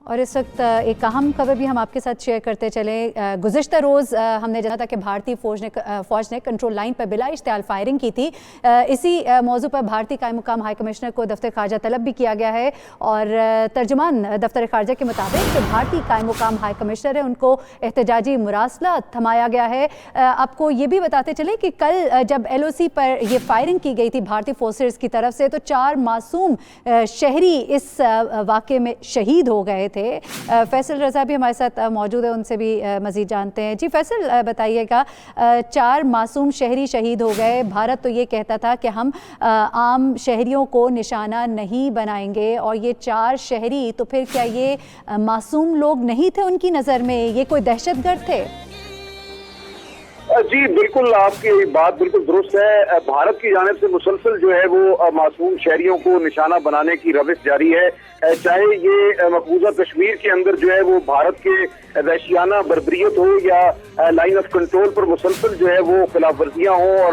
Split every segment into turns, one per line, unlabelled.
اور اس وقت ایک اہم خبر بھی ہم آپ کے ساتھ شیئر کرتے چلیں۔ گزشتہ روز ہم نے جانا تھا کہ بھارتی فوج نے کنٹرول لائن پر بلا اشتعال فائرنگ کی تھی۔ اسی موضوع پر بھارتی قائم مقام ہائی کمشنر کو دفتر خارجہ طلب بھی کیا گیا ہے، اور ترجمان دفتر خارجہ کے مطابق جو بھارتی قائم مقام ہائی کمشنر ہے ان کو احتجاجی مراسلہ تھمایا گیا ہے۔ آپ کو یہ بھی بتاتے چلیں کہ کل جب ایل او سی پر یہ فائرنگ کی گئی تھی بھارتی فورسز کی طرف سے، تو 4 معصوم شہری اس واقعے میں شہید ہو گئے تھے۔ فیصل رضا بھی ہمارے ساتھ موجود ہے، ان سے بھی مزید جانتے ہیں۔ جی فیصل، بتائیے گا، 4 معصوم شہری شہید ہو گئے، بھارت تو یہ کہتا تھا کہ ہم عام شہریوں کو نشانہ نہیں بنائیں گے، اور یہ 4 شہری تو پھر کیا یہ معصوم لوگ نہیں تھے ان کی نظر میں؟ یہ کوئی دہشت گرد تھے؟
جی بالکل، آپ کی بات بالکل درست ہے۔ بھارت کی جانب سے مسلسل جو ہے وہ معصوم شہریوں کو نشانہ بنانے کی روش جاری ہے، چاہے یہ مقبوضہ کشمیر کے اندر جو ہے وہ بھارت کے وحشیانہ بربریت ہو، یا لائن آف کنٹرول پر مسلسل جو ہے وہ خلاف ورزیاں ہوں، اور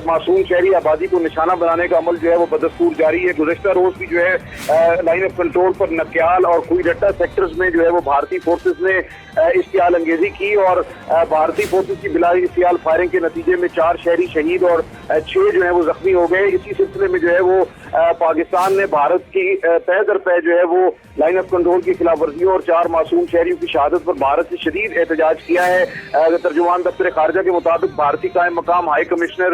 معصوم شہری آبادی کو نشانہ بنانے کا عمل جو ہے وہ بدستور جاری ہے۔ گزشتہ روز بھی جو ہے لائن آف کنٹرول پر نکیال اور کوئی رٹا سیکٹرز میں جو ہے وہ بھارتی فورسز نے اشتعال انگیزی کی، اور بھارتی فورسز کی بلا اشتعال فائرنگ کے نتیجے میں 4 شہری شہید اور 6 جو ہے وہ زخمی ہو گئے۔ اسی سلسلے میں جو ہے وہ پاکستان نے بھارت کی پے در پے جو ہے وہ لائن آف کنٹرول کی خلاف ورزیوں اور 4 معصوم شہریوں کی شہادت پر بھارت سے شدید احتجاج کیا ہے۔ ترجمان دفتر خارجہ کے مطابق بھارتی قائم مقام ہائی کمشنر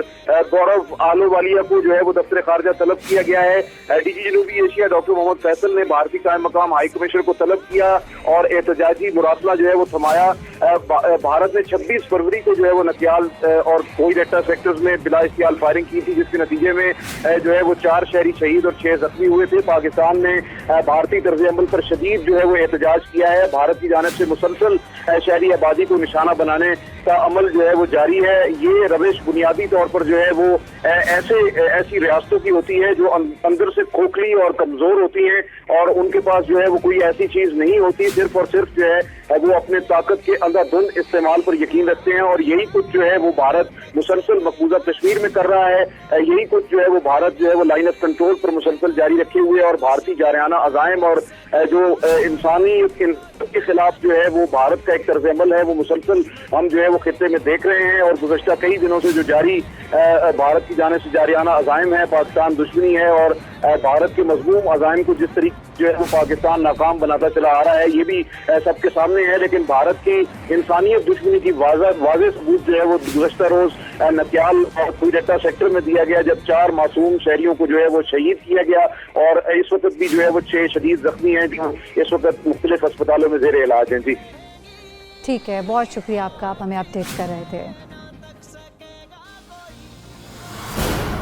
گورو آلووالیہ کو جو ہے وہ دفتر خارجہ طلب کیا گیا ہے۔ ڈی جی جنوبی ایشیا ڈاکٹر محمد فیصل نے بھارتی قائم مقام ہائی کمشنر کو طلب کیا اور احتجاجی مراسلہ جو ہے وہ تھمایا۔ بھارت نے 26 فروری کو جو ہے وہ نکیال اور کوئی رٹا سیکٹرز میں بلا اشتعال فائرنگ کی تھی، جس کے نتیجے میں جو ہے وہ 4 شہری شہید اور 6 زخمی ہوئے تھے۔ پاکستان نے بھارتی طرز عمل پر شدید جو ہے وہ احتجاج کیا ہے۔ بھارت کی جانب سے مسلسل شہری آبادی کو نشانہ بنانے کا عمل جو ہے وہ جاری ہے۔ یہ روش بنیادی طور پر جو ہے وہ ایسی ریاستوں کی ہوتی ہے جو اندر سے کھوکھلی اور کمزور ہوتی ہیں، اور ان کے پاس جو ہے وہ کوئی ایسی چیز نہیں ہوتی، صرف اور صرف جو ہے وہ اپنے طاقت کے اندھا دھند استعمال پر یقین رکھتے ہیں، اور یہی کچھ جو ہے وہ بھارت مسلسل مقبوضہ کشمیر میں کر رہا ہے۔ یہی کچھ جو ہے وہ بھارت جو ہے وہ لائن آف کنٹرول پر مسلسل جاری رکھے ہوئے، اور بھارتی جارحانہ عزائم اور جو انسانی کے خلاف جو ہے وہ بھارت کا ایک طرز عمل ہے، وہ مسلسل ہم جو ہے وہ خطے میں دیکھ رہے ہیں۔ اور گزشتہ کئی دنوں سے جو جاری بھارت کی جانب سے جارحانہ عزائم ہے، پاکستان دشمنی ہے، اور بھارت کے مضموم عزائم کو جس طریقے جو ہے وہ پاکستان ناکام بناتا چلا آ رہا ہے، یہ بھی سب کے سامنے ہے۔ لیکن بھارت کی انسانیت دشمنی کی واضح ثبوت جو ہے وہ گزشتہ روز نکیال اور کوئی رٹا سیکٹر میں دیا گیا، جب 4 معصوم شہریوں کو جو ہے وہ شہید کیا گیا، اور اس وقت بھی جو ہے وہ 6 شدید زخمی ہیں جو اس وقت مختلف اسپتالوں میں زیر علاج ہیں۔ جی
ٹھیک ہے، بہت شکریہ آپ کا، آپ ہمیں اپڈیٹ کر رہے تھے۔